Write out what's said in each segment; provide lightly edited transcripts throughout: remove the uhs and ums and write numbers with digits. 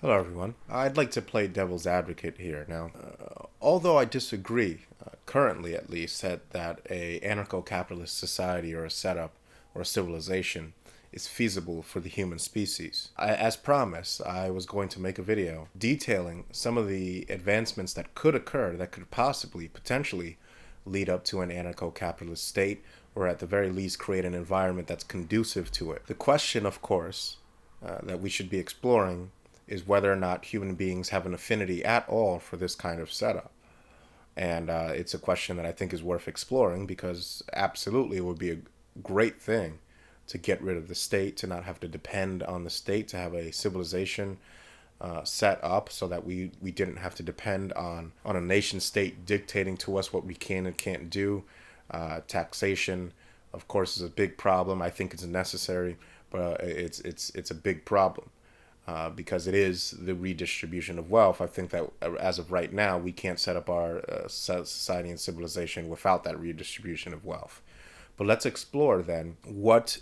Hello, everyone. I'd like to play devil's advocate here. Now, although I disagree, currently at least, that a anarcho-capitalist society or a setup or a civilization is feasible for the human species. As promised, I was going to make a video detailing some of the advancements that could occur, that could possibly, potentially, lead up to an anarcho-capitalist state, or at the very least create an environment that's conducive to it. The question, of course, that we should be exploring is whether or not human beings have an affinity at all for this kind of setup. And it's a question that I think is worth exploring because absolutely it would be a great thing to get rid of the state, to not have to depend on the state, to have a civilization set up so that we didn't have to depend on a nation state dictating to us what we can and can't do. Taxation, of course, is a big problem. I think it's necessary, but it's a big problem. Because it is the redistribution of wealth. I think that as of right now, we can't set up our society and civilization without that redistribution of wealth. But let's explore then what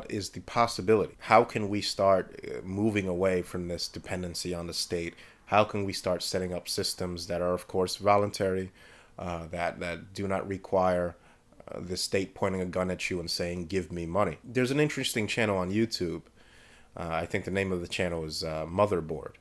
is the possibility? How can we start moving away from this dependency on the state? How can we start setting up systems that are, of course, voluntary, that do not require the state pointing a gun at you and saying, "Give me money"? There's an interesting channel on YouTube. I think the name of the channel is Motherboard.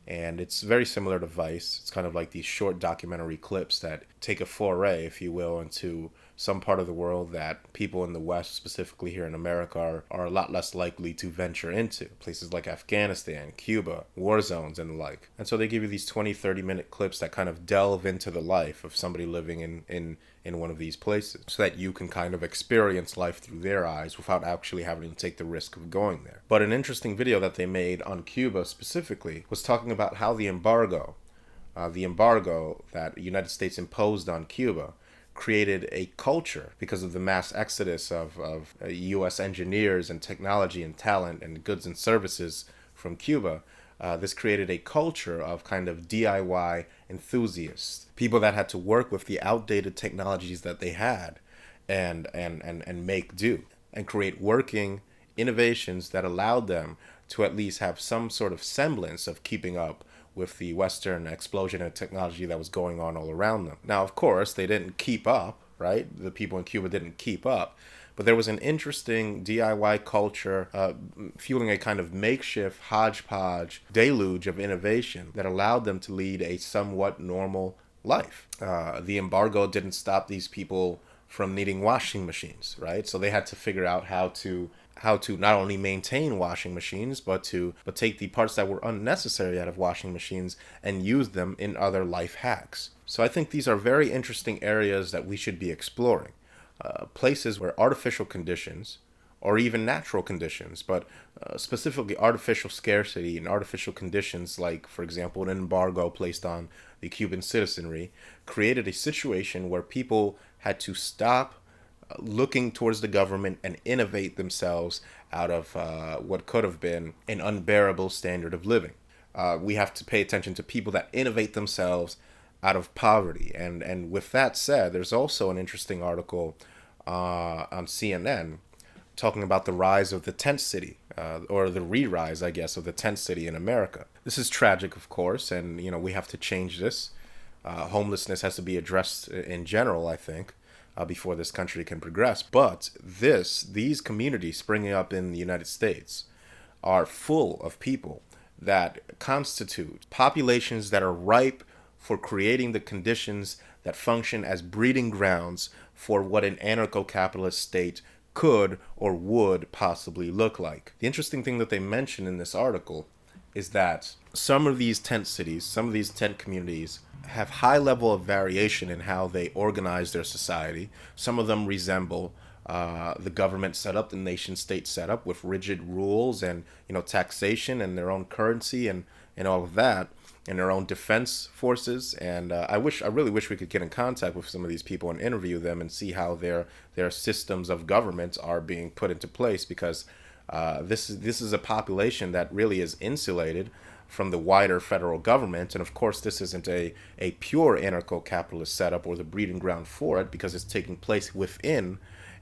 And it's very similar to Vice. It's kind of like these short documentary clips that take a foray, if you will, into some part of the world that people in the West, specifically here in America, are a lot less likely to venture into. Places like Afghanistan, Cuba, war zones, and the like. And so they give you these 20, 30-minute clips that kind of delve into the life of somebody living in one of these places so that you can kind of experience life through their eyes without actually having to take the risk of going there. But an interesting video that they made on Cuba specifically was talking about how the embargo that the United States imposed on Cuba created a culture because of the mass exodus of U.S. engineers and technology and talent and goods and services from Cuba. This created a culture of kind of DIY enthusiasts, people that had to work with the outdated technologies that they had and make do and create working innovations that allowed them to at least have some sort of semblance of keeping up with the Western explosion of technology that was going on all around them. Now, of course, they didn't keep up, right? The people in Cuba didn't keep up. But there was an interesting DIY culture fueling a kind of makeshift hodgepodge deluge of innovation that allowed them to lead a somewhat normal life. The embargo didn't stop these people from needing washing machines, right? So they had to figure out how to not only maintain washing machines, but take the parts that were unnecessary out of washing machines and use them in other life hacks. So I think these are very interesting areas that we should be exploring. Places where artificial conditions, or even natural conditions, but specifically artificial scarcity and artificial conditions like, for example, an embargo placed on the Cuban citizenry, created a situation where people had to stop looking towards the government and innovate themselves out of what could have been an unbearable standard of living. We have to pay attention to people that innovate themselves out of poverty. And with that said, there's also an interesting article on CNN talking about the rise of the tent city, or the re-rise, I guess, of the tent city in America. This is tragic, of course, and we have to change this. Homelessness has to be addressed in general, I think, before this country can progress. But these communities springing up in the United States are full of people that constitute populations that are ripe for creating the conditions that function as breeding grounds for what an anarcho-capitalist state could or would possibly look like. The interesting thing that they mention in this article is that some of these tent cities, some of these tent communities have high level of variation in how they organize their society. Some of them resemble the government setup, the nation state setup, with rigid rules and taxation and their own currency and all of that, and their own defense forces. And I really wish we could get in contact with some of these people and interview them and see how their systems of government are being put into place, because this is a population that really is insulated from the wider federal government. And of course, this isn't a pure anarcho-capitalist setup or the breeding ground for it, because it's taking place within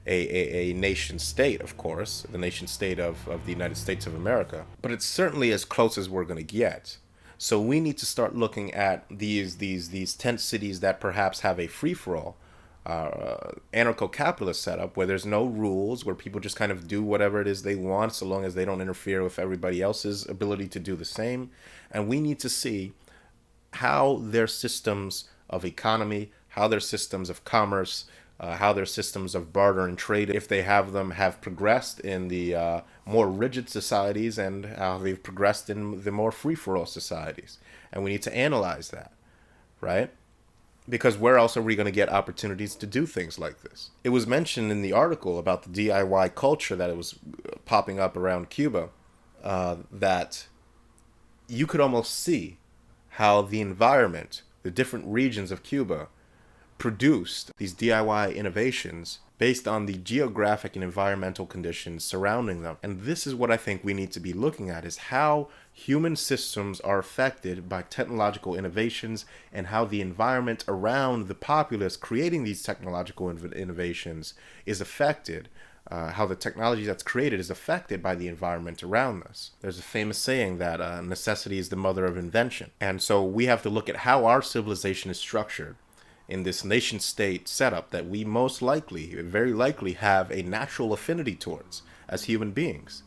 a nation state, of course, the nation state of the United States of America, but it's certainly as close as we're going to get. So we need to start looking at these tent cities that perhaps have a free for all, anarcho-capitalist setup where there's no rules, where people just kind of do whatever it is they want so long as they don't interfere with everybody else's ability to do the same. And we need to see how their systems of economy, how their systems of commerce, how their systems of barter and trade, if they have them, have progressed in the more rigid societies and how they've progressed in the more free-for-all societies. And we need to analyze that, right? Because where else are we going to get opportunities to do things like this? It was mentioned in the article about the DIY culture that it was popping up around Cuba, that you could almost see how the environment, the different regions of Cuba, produced these DIY innovations based on the geographic and environmental conditions surrounding them. And this is what I think we need to be looking at, is how human systems are affected by technological innovations and how the environment around the populace creating these technological innovations is affected, how the technology that's created is affected by the environment around us. There's a famous saying that necessity is the mother of invention. And so we have to look at how our civilization is structured in this nation state setup that we most likely, very likely, have a natural affinity towards as human beings.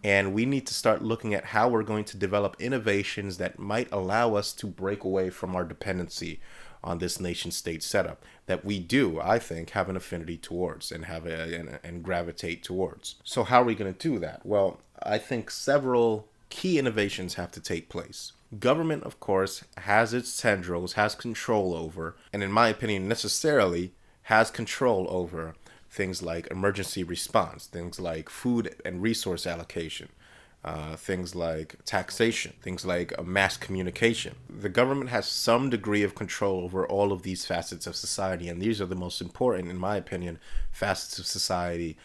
And we need to start looking at how we're going to develop innovations that might allow us to break away from our dependency on this nation state setup that we do, I think, have an affinity towards and and gravitate towards. So how are we going to do that? Well, I think several key innovations have to take place. Government, of course, has its tendrils, has control over, and in my opinion, necessarily has control over things like emergency response, things like food and resource allocation, things like taxation, things like mass communication. The government has some degree of control over all of these facets of society, and these are the most important, in my opinion, facets of society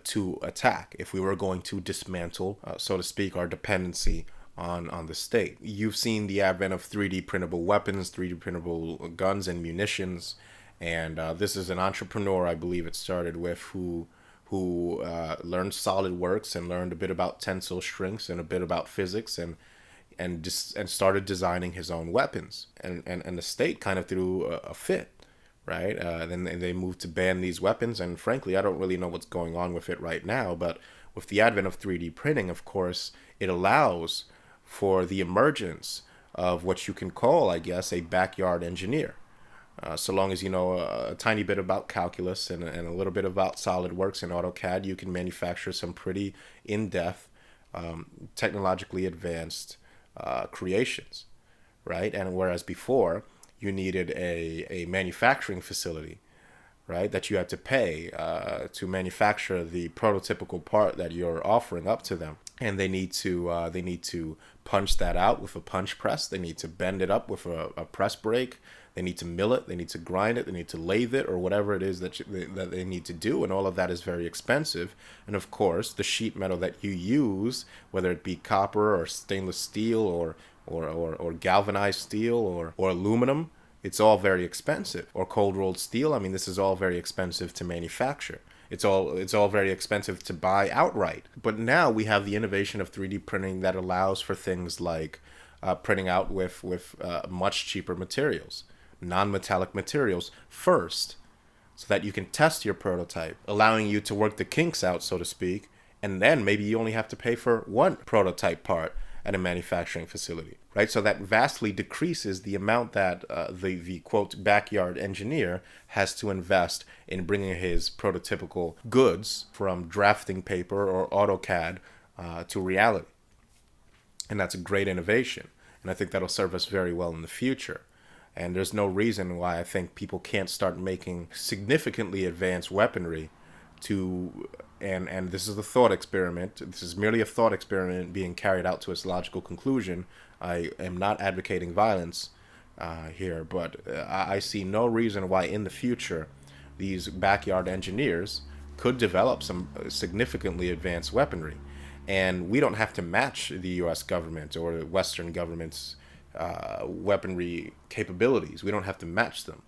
to attack if we were going to dismantle, so to speak, our dependency on the state. You've seen the advent of 3D printable weapons, 3D printable guns and munitions, and this is an entrepreneur, I believe it started with, who learned SolidWorks and learned a bit about tensile strengths and a bit about physics and started designing his own weapons, and the state kind of threw a fit, right? Then they moved to ban these weapons, and frankly, I don't really know what's going on with it right now, but with the advent of 3D printing, of course, it allows for the emergence of what you can call, I guess, a backyard engineer. So long as you know a tiny bit about calculus and a little bit about SolidWorks and AutoCAD, you can manufacture some pretty in-depth, technologically advanced creations, right? And whereas before, you needed a manufacturing facility, right, that you had to pay to manufacture the prototypical part that you're offering up to them. And they need to punch that out with a punch press. They need to bend it up with a press brake. They need to mill it. They need to grind it. They need to lathe it, or whatever it is that they need to do. And all of that is very expensive. And of course, the sheet metal that you use, whether it be copper or stainless steel or galvanized steel or aluminum, it's all very expensive. Or cold rolled steel. I mean, this is all very expensive to manufacture. It's all very expensive to buy outright. But now we have the innovation of 3D printing that allows for things like printing out with much cheaper materials, non-metallic materials first, so that you can test your prototype, allowing you to work the kinks out, so to speak, and then maybe you only have to pay for one prototype part at a manufacturing facility, right? So that vastly decreases the amount that the quote backyard engineer has to invest in bringing his prototypical goods from drafting paper or AutoCAD to reality. And that's a great innovation. And I think that'll serve us very well in the future. And there's no reason why I think people can't start making significantly advanced weaponry and this is a thought experiment. This is merely a thought experiment being carried out to its logical conclusion. I am not advocating violence here, but I see no reason why in the future these backyard engineers could develop some significantly advanced weaponry. And we don't have to match the U.S. government or Western government's weaponry capabilities. We don't have to match them.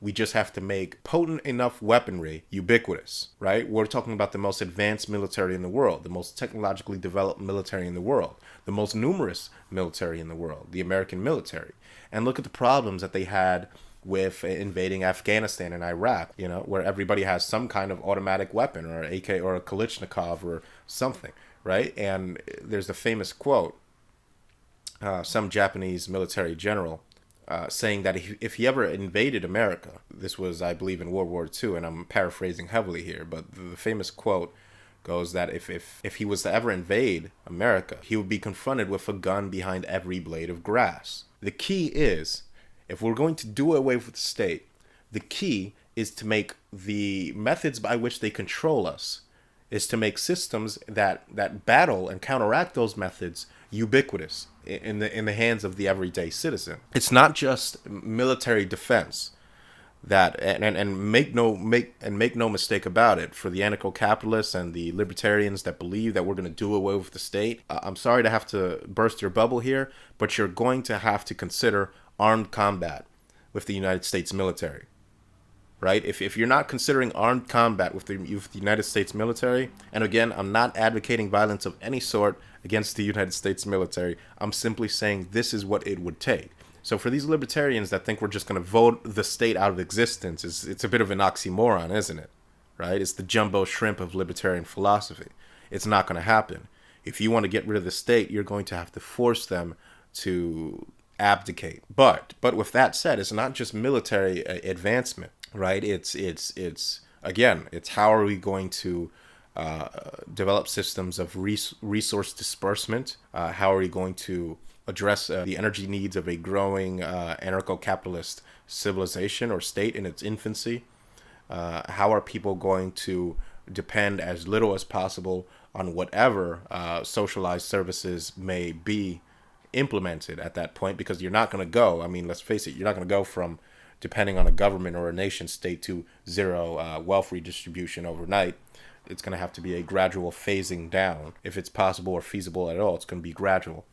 We just have to make potent enough weaponry ubiquitous, right? We're talking about the most advanced military in the world, the most technologically developed military in the world, the most numerous military in the world, the American military. And look at the problems that they had with invading Afghanistan and Iraq, where everybody has some kind of automatic weapon or AK or a Kalashnikov or something, right? And there's the famous quote, some Japanese military general saying that if he ever invaded America, this was, I believe, in World War II, and I'm paraphrasing heavily here, but the famous quote goes that if he was to ever invade America, he would be confronted with a gun behind every blade of grass. The key is, if we're going to do away with the state, the key is to make the methods by which they control us, is to make systems that battle and counteract those methods ubiquitous in the hands of the everyday citizen. It's not just military defense that and make no mistake about it, for the anarcho-capitalists and the libertarians that believe that we're going to do away with the state. I'm sorry to have to burst your bubble here, but you're going to have to consider armed combat with the United States military. Right? If you're not considering armed combat with the United States military, and again, I'm not advocating violence of any sort against the United States military, I'm simply saying this is what it would take. So for these libertarians that think we're just going to vote the state out of existence, it's a bit of an oxymoron, isn't it? Right? It's the jumbo shrimp of libertarian philosophy. It's not going to happen. If you want to get rid of the state, you're going to have to force them to abdicate. But with that said, it's not just military advancement. Right, it's again, it's how are we going to develop systems of resource disbursement? How are we going to address the energy needs of a growing anarcho-capitalist civilization or state in its infancy? How are people going to depend as little as possible on whatever socialized services may be implemented at that point? Because you're not going to go, I mean, let's face it, you're not going to go from depending on a government or a nation state to zero wealth redistribution overnight. It's going to have to be a gradual phasing down. If it's possible or feasible at all, it's going to be gradual.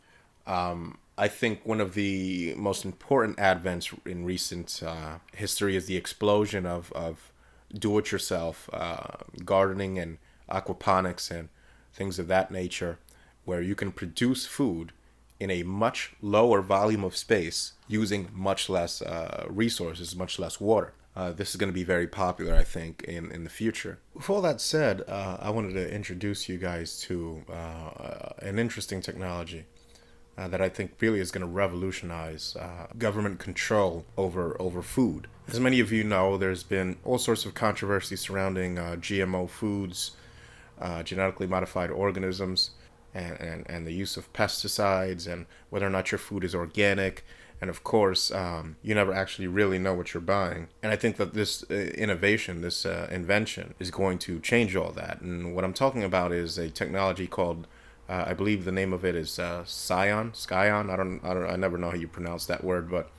I think one of the most important advents in recent history is the explosion of do-it-yourself gardening and aquaponics and things of that nature, where you can produce food in a much lower volume of space using much less resources, much less water. This is going to be very popular, I think, in the future. With all that said, I wanted to introduce you guys to an interesting technology that I think really is going to revolutionize government control over food. As many of you know, there's been all sorts of controversy surrounding GMO foods, genetically modified organisms, and the use of pesticides, and whether or not your food is organic. And of course, you never actually really know what you're buying. And I think that this innovation, this invention, is going to change all that. And what I'm talking about is a technology called, I believe the name of it is Scion. I never know how you pronounce that word, but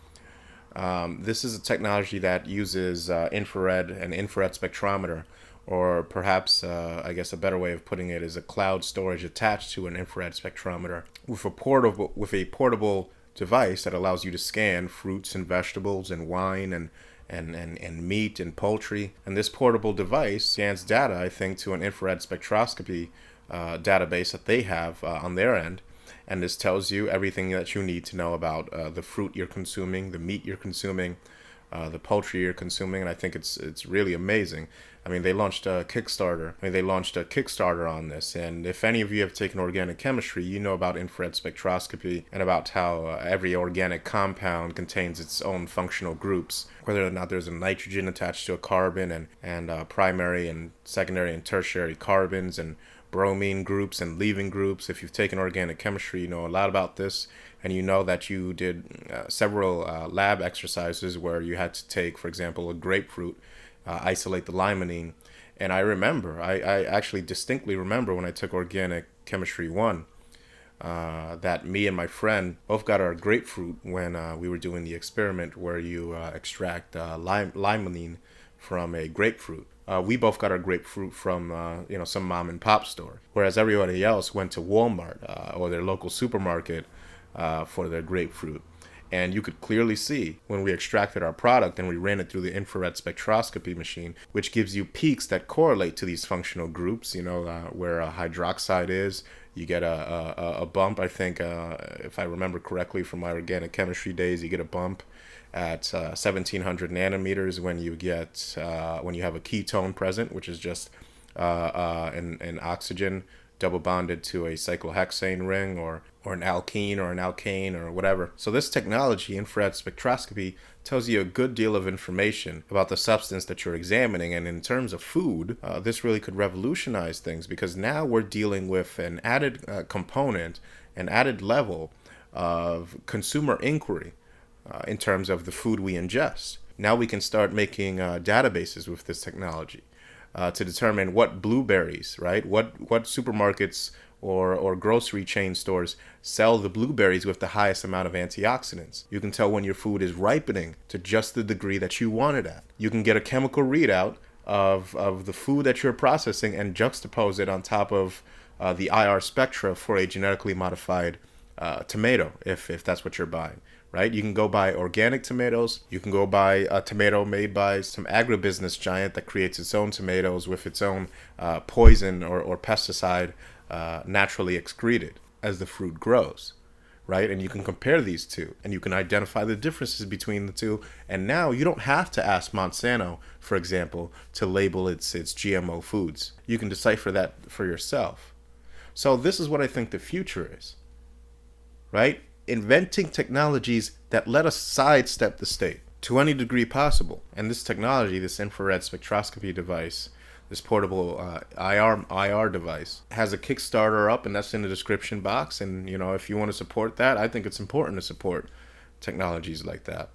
this is a technology that uses infrared spectrometer, or perhaps, I guess a better way of putting it is a cloud storage attached to an infrared spectrometer with a portable device that allows you to scan fruits and vegetables and wine and meat and poultry. And this portable device scans data, I think, to an infrared spectroscopy database that they have on their end. And this tells you everything that you need to know about the fruit you're consuming, the meat you're consuming, the poultry you're consuming. And I think it's really amazing. I mean, they launched a Kickstarter. On this. And if any of you have taken organic chemistry, you know about infrared spectroscopy and about how every organic compound contains its own functional groups, whether or not there's a nitrogen attached to a carbon, and primary and secondary and tertiary carbons, and bromine groups and leaving groups. If you've taken organic chemistry, you know a lot about this, and you know that you did several lab exercises where you had to take, for example, a grapefruit, isolate the limonene. And I actually distinctly remember when I took Organic Chemistry 1, that me and my friend both got our grapefruit when we were doing the experiment where you extract limonene from a grapefruit. We both got our grapefruit from some mom and pop store, whereas everybody else went to Walmart or their local supermarket for their grapefruit. And you could clearly see when we extracted our product and we ran it through the infrared spectroscopy machine, which gives you peaks that correlate to these functional groups, where hydroxide is. You get a bump, I think, if I remember correctly from my organic chemistry days, you get a bump at 1700 nanometers when you have a ketone present, which is just an oxygen double bonded to a cyclohexane ring, or an alkene or an alkane or whatever. So this technology, infrared spectroscopy, tells you a good deal of information about the substance that you're examining. And in terms of food, this really could revolutionize things, because now we're dealing with an added component, an added level of consumer inquiry in terms of the food we ingest. Now we can start making databases with this technology to determine what blueberries, right? What supermarkets or grocery chain stores sell the blueberries with the highest amount of antioxidants. You can tell when your food is ripening to just the degree that you want it at. You can get a chemical readout of the food that you're processing and juxtapose it on top of the IR spectra for a genetically modified tomato, if that's what you're buying. Right? You can go buy organic tomatoes. You can go buy a tomato made by some agribusiness giant that creates its own tomatoes with its own poison or pesticide naturally excreted as the fruit grows. Right? And you can compare these two, and you can identify the differences between the two. And now you don't have to ask Monsanto, for example, to label its GMO foods. You can decipher that for yourself. So this is what I think the future is. Right? Inventing technologies that let us sidestep the state to any degree possible. And this technology, this infrared spectroscopy device, this portable IR device, has a Kickstarter up, and that's in the description box. And if you want to support that, I think it's important to support technologies like that.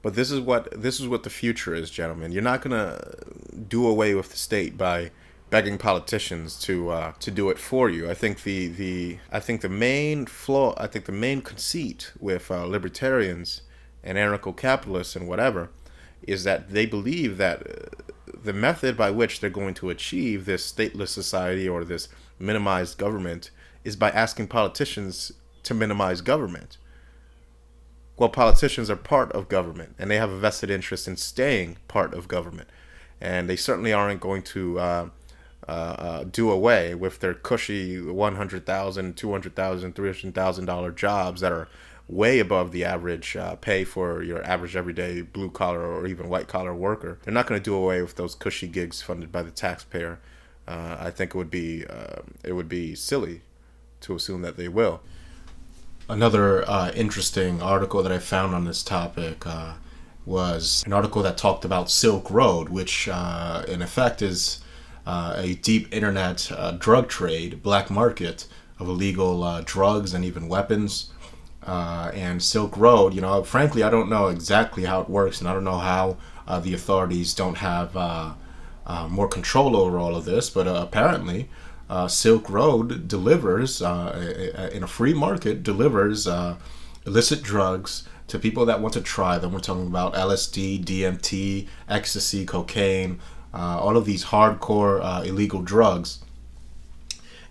But this is what the future is, gentlemen. You're not gonna do away with the state by begging politicians to do it for you. I think the main conceit with libertarians and anarcho-capitalists and whatever is that they believe that the method by which they're going to achieve this stateless society or this minimized government is by asking politicians to minimize government. Well, politicians are part of government, and they have a vested interest in staying part of government, and they certainly aren't going to do away with their cushy $100,000, $200,000, $300,000 jobs that are way above the average pay for your average everyday blue collar or even white collar worker. They're not going to do away with those cushy gigs funded by the taxpayer. I think it would be silly to assume that they will. Another interesting article that I found on this topic was an article that talked about Silk Road, which in effect is a deep internet drug trade, black market of illegal drugs and even weapons. And Silk Road, frankly, I don't know exactly how it works, and I don't know how the authorities don't have more control over all of this, but apparently Silk Road delivers, in a free market, delivers illicit drugs to people that want to try them. We're talking about LSD, DMT, ecstasy, cocaine, all of these hardcore illegal drugs.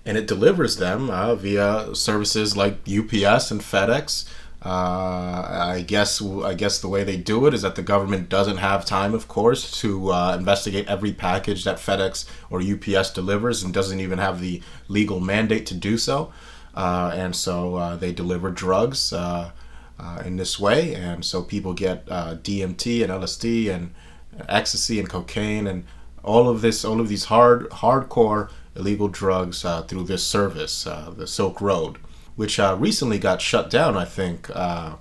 And it delivers them via services like UPS and FedEx. I guess the way they do it is that the government doesn't have time, of course, to investigate every package that FedEx or UPS delivers, and doesn't even have the legal mandate to do so. And so they deliver drugs in this way, and so people get DMT and LSD and ecstasy and cocaine and all of these hardcore illegal drugs through this service, the Silk Road, which recently got shut down, I think, by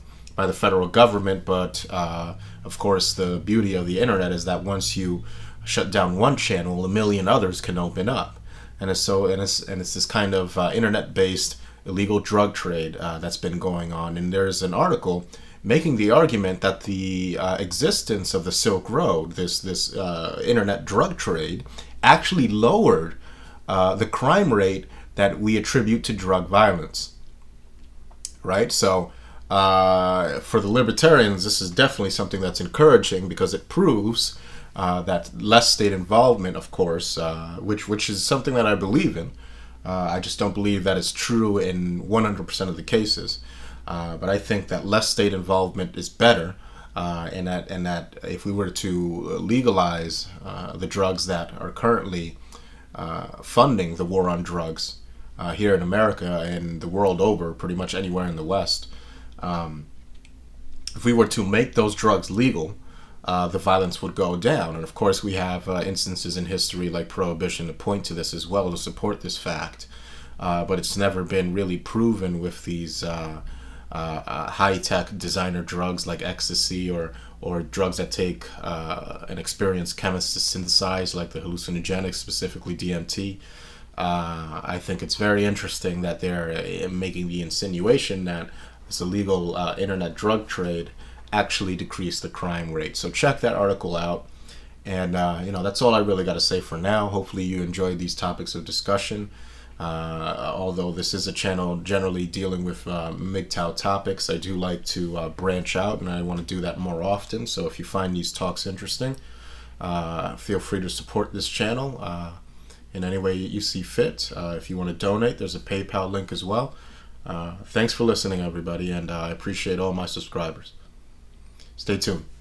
the federal government. But of course, the beauty of the internet is that once you shut down one channel, a million others can open up, and it's this kind of internet-based illegal drug trade that's been going on. And there's an article making the argument that the existence of the Silk Road, this internet drug trade, actually lowered the crime rate that we attribute to drug violence. Right? So for the libertarians, this is definitely something that's encouraging, because it proves that less state involvement, of course, which is something that I believe in, I just don't believe that is true in 100% of the cases. But I think that less state involvement is better, and that if we were to legalize the drugs that are currently funding the war on drugs here in America and the world over, pretty much anywhere in the West, if we were to make those drugs legal, the violence would go down. And of course, we have instances in history like Prohibition to point to this as well, to support this fact. But it's never been really proven with these high-tech designer drugs like ecstasy, or drugs that take an experienced chemist to synthesize, like the hallucinogenics, specifically DMT. I think it's very interesting that they're making the insinuation that this illegal internet drug trade actually decreased the crime rate. So check that article out. And, that's all I really got to say for now. Hopefully you enjoyed these topics of discussion. Although this is a channel generally dealing with MGTOW topics, I do like to branch out, and I want to do that more often. So if you find these talks interesting, feel free to support this channel in any way you see fit. If you want to donate, there's a PayPal link as well. Thanks for listening, everybody, and I appreciate all my subscribers. Stay tuned.